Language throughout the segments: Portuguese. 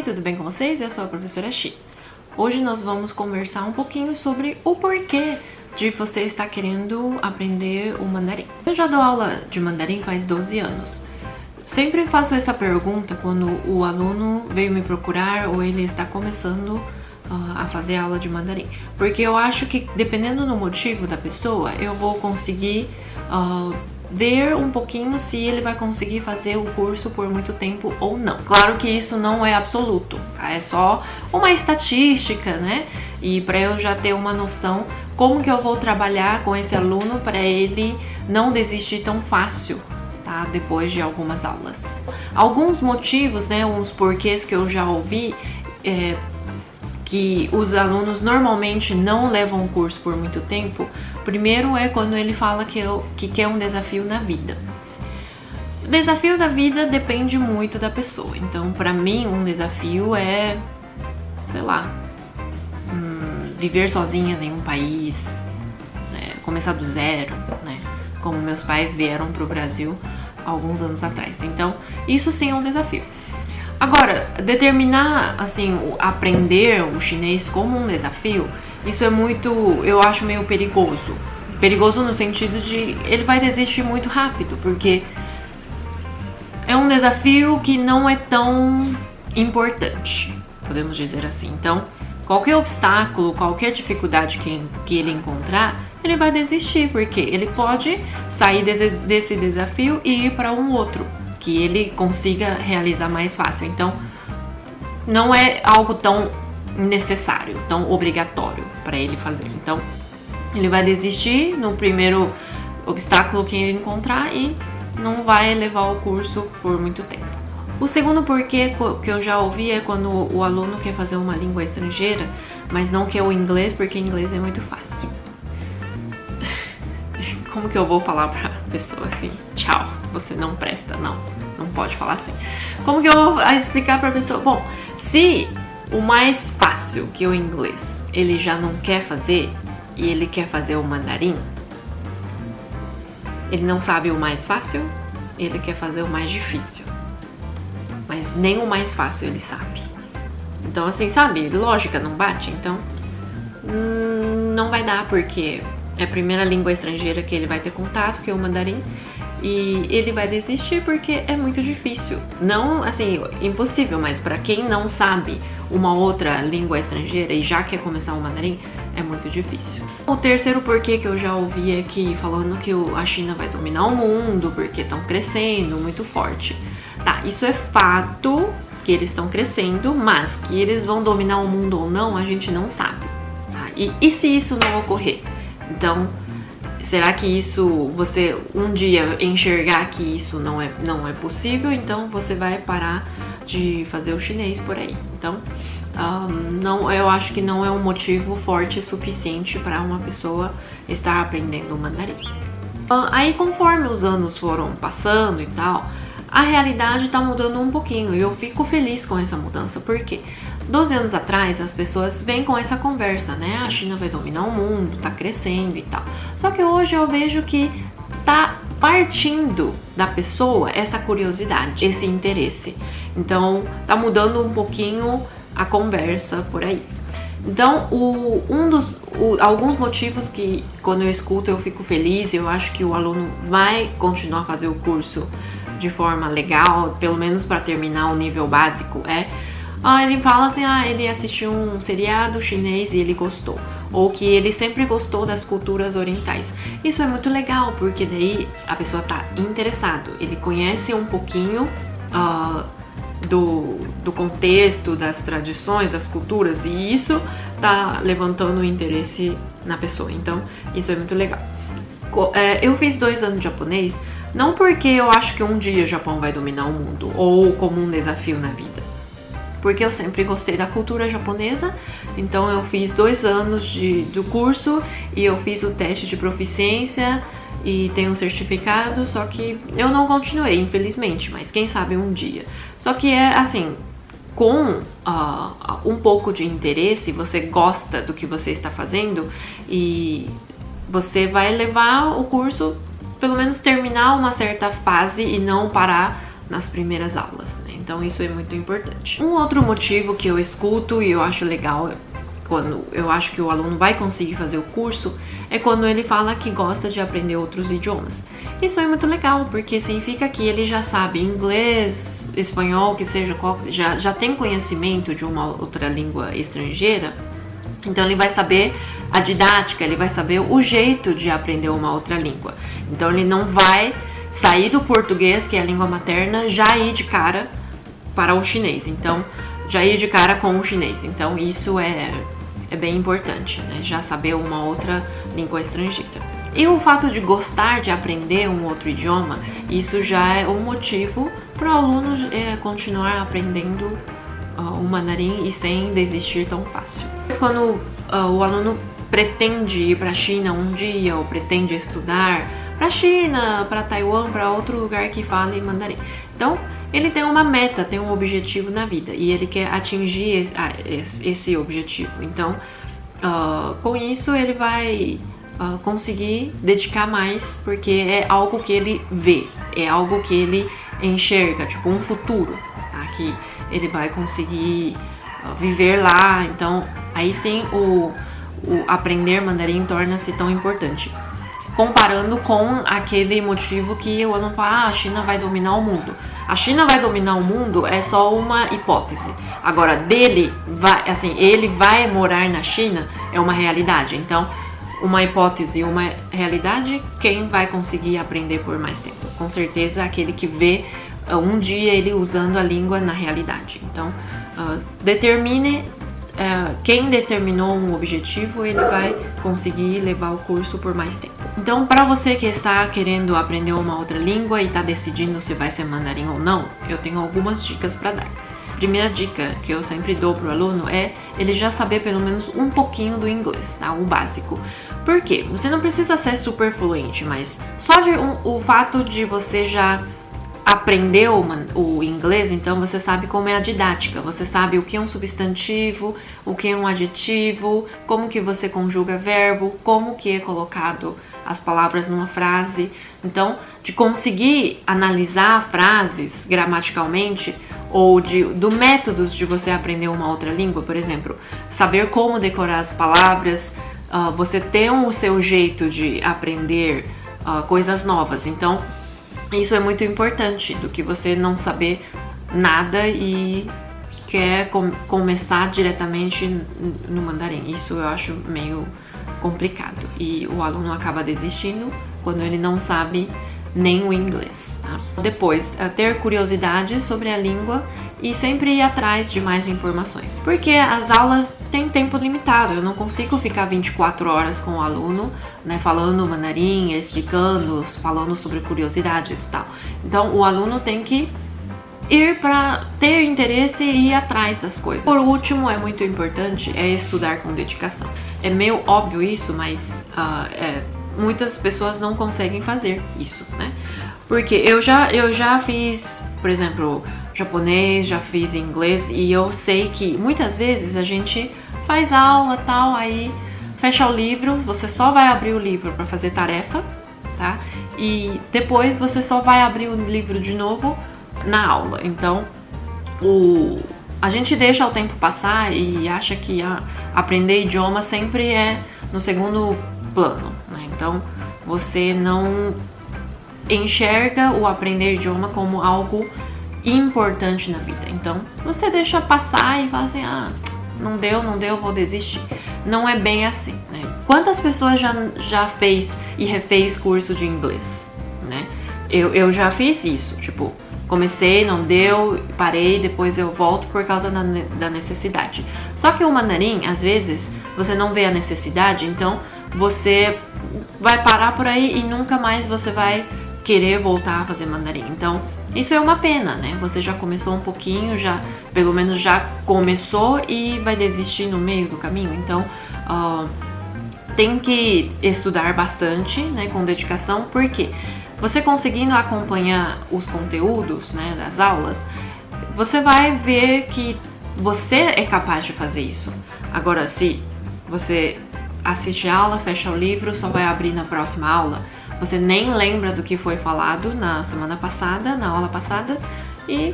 Tudo bem com vocês? Eu sou a professora Xi. Hoje nós vamos conversar um pouquinho sobre o porquê de você estar querendo aprender o mandarim. Eu já dou aula de mandarim faz 12 anos. Sempre faço essa pergunta quando o aluno veio me procurar ou ele está começando a fazer aula de mandarim. Porque eu acho que dependendo do motivo da pessoa, eu vou conseguir ver um pouquinho se ele vai conseguir fazer o curso por muito tempo ou não. Claro que isso não é absoluto, tá? É só uma estatística, né? E para eu já ter uma noção como que eu vou trabalhar com esse aluno para ele não desistir tão fácil, tá? Depois de algumas aulas. Alguns motivos, né? Uns porquês que eu já ouvi que os alunos normalmente não levam o curso por muito tempo. Primeiro é quando ele fala que quer um desafio na vida. O desafio da vida depende muito da pessoa. Então, para mim, um desafio é, sei lá, viver sozinha em um país, né, começar do zero, né, como meus pais vieram para o Brasil alguns anos atrás. Então, isso sim é um desafio. Agora, determinar, assim, aprender o chinês como um desafio, isso é muito, eu acho meio perigoso. Perigoso no sentido de ele vai desistir muito rápido, porque é um desafio que não é tão importante, podemos dizer assim. Então, qualquer obstáculo, qualquer dificuldade que ele encontrar, ele vai desistir, porque ele pode sair desse desafio e ir para um outro que ele consiga realizar mais fácil. Então, não é algo tão necessário, tão obrigatório para ele fazer. Então, ele vai desistir no primeiro obstáculo que ele encontrar e não vai levar o curso por muito tempo. O segundo porquê que eu já ouvi é quando o aluno quer fazer uma língua estrangeira, mas não quer o inglês, porque inglês é muito fácil. Como que eu vou falar pra pessoa assim, tchau, você não presta? Não pode falar assim. Como que eu vou explicar pra pessoa? Bom, se o mais fácil, que é o inglês, ele já não quer fazer e ele quer fazer o mandarim, ele não sabe o mais fácil, ele quer fazer o mais difícil. Mas nem o mais fácil ele sabe. Então assim, sabe, lógica não bate, então não vai dar, porque é a primeira língua estrangeira que ele vai ter contato, que é o mandarim, e ele vai desistir porque é muito difícil. Não, assim, impossível, mas para quem não sabe uma outra língua estrangeira e já quer começar o mandarim, é muito difícil. O terceiro porquê que eu já ouvi é que falando que a China vai dominar o mundo porque estão crescendo muito forte. Tá, isso é fato que eles estão crescendo, mas que eles vão dominar o mundo ou não, a gente não sabe. Tá? E se isso não ocorrer? Então, será que isso, você um dia enxergar que isso não é possível, então você vai parar de fazer o chinês por aí. Então, eu acho que não é um motivo forte o suficiente para uma pessoa estar aprendendo o mandarim. Aí, conforme os anos foram passando e tal, a realidade está mudando um pouquinho e eu fico feliz com essa mudança, porque 12 anos atrás as pessoas vêm com essa conversa, né? A China vai dominar o mundo, tá crescendo e tal. Só que hoje eu vejo que tá partindo da pessoa essa curiosidade, esse interesse. Então tá mudando um pouquinho a conversa por aí. Então, alguns motivos que quando eu escuto eu fico feliz, eu acho que o aluno vai continuar a fazer o curso de forma legal, pelo menos para terminar o nível básico, ele fala assim, ele assistiu um seriado chinês e ele gostou, ou que ele sempre gostou das culturas orientais. Isso é muito legal, porque daí a pessoa tá interessado, ele conhece um pouquinho do contexto, das tradições, das culturas, e isso tá levantando o interesse na pessoa. Então, isso é muito legal. Eu fiz 2 anos de japonês, não porque eu acho que um dia o Japão vai dominar o mundo, ou como um desafio na vida, porque eu sempre gostei da cultura japonesa. Então eu fiz 2 anos do curso e eu fiz o teste de proficiência e tenho um certificado, só que eu não continuei, infelizmente, mas quem sabe um dia. Só que é assim, com um pouco de interesse, você gosta do que você está fazendo e você vai levar o curso, pelo menos terminar uma certa fase e não parar nas primeiras aulas, né? Então isso é muito importante. Um outro motivo que eu escuto e eu acho legal quando eu acho que o aluno vai conseguir fazer o curso é quando ele fala que gosta de aprender outros idiomas. Isso é muito legal, porque significa que ele já sabe inglês, espanhol, que seja qual, já tem conhecimento de uma outra língua estrangeira. Então ele vai saber a didática, ele vai saber o jeito de aprender uma outra língua. Então ele não vai sair do português, que é a língua materna, já ir de cara para o chinês. Então, já ir de cara com o chinês. Então isso é bem importante, né? Já saber uma outra língua estrangeira. E o fato de gostar de aprender um outro idioma, isso já é um motivo para o aluno continuar aprendendo o mandarim e sem desistir tão fácil. Quando o aluno pretende ir para a China um dia ou pretende estudar para a China, para Taiwan, para outro lugar que fale mandarim, então ele tem uma meta, tem um objetivo na vida e ele quer atingir esse objetivo. Então, com isso ele vai conseguir dedicar mais, porque é algo que ele vê, é algo que ele enxerga, tipo um futuro, tá? Que ele vai conseguir viver lá. Então, aí sim o aprender mandarim torna-se tão importante. Comparando com aquele motivo que o aluno fala, a China vai dominar o mundo. A China vai dominar o mundo é só uma hipótese. Agora, ele vai morar na China é uma realidade. Então, uma hipótese e uma realidade, quem vai conseguir aprender por mais tempo? Com certeza aquele que vê um dia ele usando a língua na realidade. Então, quem determinou um objetivo, ele vai conseguir levar o curso por mais tempo. Então, para você que está querendo aprender uma outra língua e está decidindo se vai ser mandarim ou não, eu tenho algumas dicas para dar. Primeira dica que eu sempre dou para o aluno é ele já saber pelo menos um pouquinho do inglês, tá? O básico. Por quê? Você não precisa ser super fluente, mas só o fato de você já aprender o inglês, então você sabe como é a didática, você sabe o que é um substantivo, o que é um adjetivo, como que você conjuga verbo, como que é colocado as palavras numa frase. Então, de conseguir analisar frases gramaticalmente ou do métodos de você aprender uma outra língua, por exemplo, saber como decorar as palavras, você tem o seu jeito de aprender coisas novas. Então, isso é muito importante do que você não saber nada e quer começar diretamente no mandarim. Isso eu acho meio complicado e o aluno acaba desistindo quando ele não sabe nem o inglês, tá? Depois, ter curiosidade sobre a língua e sempre ir atrás de mais informações, porque as aulas têm tempo limitado. Eu não consigo ficar 24 horas com o aluno, né, falando mandarim, explicando, falando sobre curiosidades e tal. Então, o aluno tem que ir para ter interesse e ir atrás das coisas. Por último, é muito importante estudar com dedicação. É meio óbvio isso, mas muitas pessoas não conseguem fazer isso, né? Porque eu já fiz, por exemplo, japonês, já fiz inglês e eu sei que muitas vezes a gente faz aula tal, aí fecha o livro, você só vai abrir o livro para fazer tarefa, tá? E depois você só vai abrir o livro de novo na aula. Então, a gente deixa o tempo passar e acha que aprender idioma sempre é no segundo plano, né? Então, você não enxerga o aprender idioma como algo importante na vida. Então, você deixa passar e fala assim, não deu, vou desistir. Não é bem assim, né? Quantas pessoas já fez e refez curso de inglês, né? Eu já fiz isso, tipo, comecei, não deu, parei, depois eu volto por causa da necessidade. Só que o mandarim, às vezes, você não vê a necessidade, então você vai parar por aí e nunca mais você vai querer voltar a fazer mandarim. Então, isso é uma pena, né? Você já começou um pouquinho, pelo menos já começou e vai desistir no meio do caminho. Então, tem que estudar bastante, né, com dedicação, porque você conseguindo acompanhar os conteúdos, né, das aulas, você vai ver que você é capaz de fazer isso. Agora, se você assiste a aula, fecha o livro, só vai abrir na próxima aula, você nem lembra do que foi falado na semana passada, na aula passada, e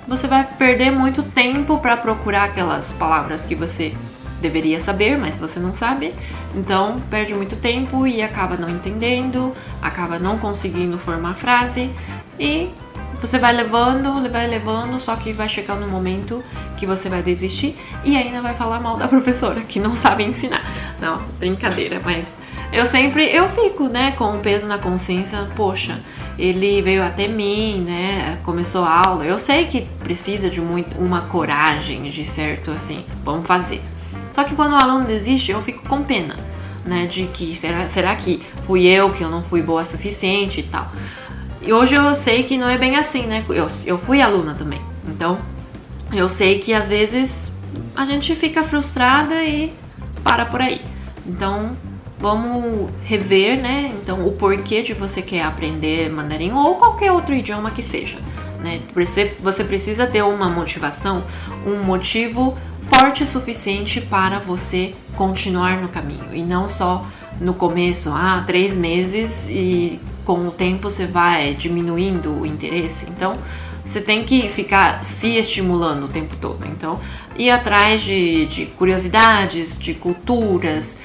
você vai perder muito tempo para procurar aquelas palavras que você deveria saber, mas você não sabe. Então perde muito tempo e acaba não entendendo, acaba não conseguindo formar frase e você vai levando, só que vai chegar no momento que você vai desistir e ainda vai falar mal da professora que não sabe ensinar. Não, brincadeira, mas eu fico, né, com um peso na consciência. Poxa, ele veio até mim, né, começou a aula. Eu sei que precisa de uma coragem, de certo, assim, vamos fazer. Só que quando o aluno desiste, eu fico com pena, né, de que será que fui eu que eu não fui boa o suficiente e tal. E hoje eu sei que não é bem assim, né, eu fui aluna também. Então, eu sei que às vezes a gente fica frustrada e para por aí. Então, vamos rever, né, então o porquê de você quer aprender mandarim ou qualquer outro idioma que seja, né? Você precisa ter uma motivação, um motivo forte o suficiente para você continuar no caminho e não só no começo, 3 meses e com o tempo você vai diminuindo o interesse. Então você tem que ficar se estimulando o tempo todo. Então ir atrás de curiosidades, de culturas.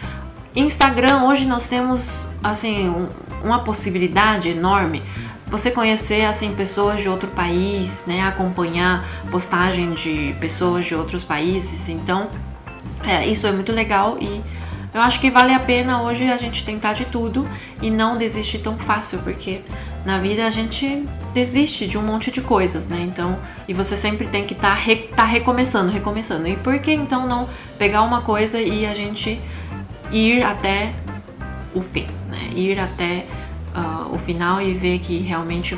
Instagram, hoje nós temos assim uma possibilidade enorme. Você conhecer assim pessoas de outro país, né, acompanhar postagem de pessoas de outros países. Então, isso é muito legal e eu acho que vale a pena hoje a gente tentar de tudo e não desistir tão fácil, porque na vida a gente desiste de um monte de coisas, né? Então, e você sempre tem que tá recomeçando. E por que então não pegar uma coisa e a gente ir até o fim, né? Ir até o final e ver que realmente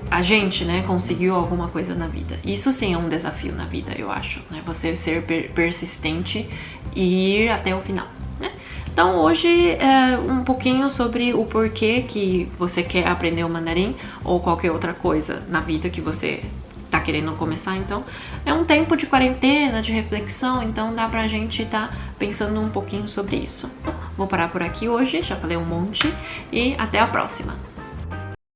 a gente, né, conseguiu alguma coisa na vida. Isso sim é um desafio na vida, eu acho, né? Você ser persistente e ir até o final, né? Então hoje é um pouquinho sobre o porquê que você quer aprender o mandarim ou qualquer outra coisa na vida que você tá querendo começar. Então é um tempo de quarentena, de reflexão, então dá pra gente tá pensando um pouquinho sobre isso. Vou parar por aqui hoje, já falei um monte e até a próxima.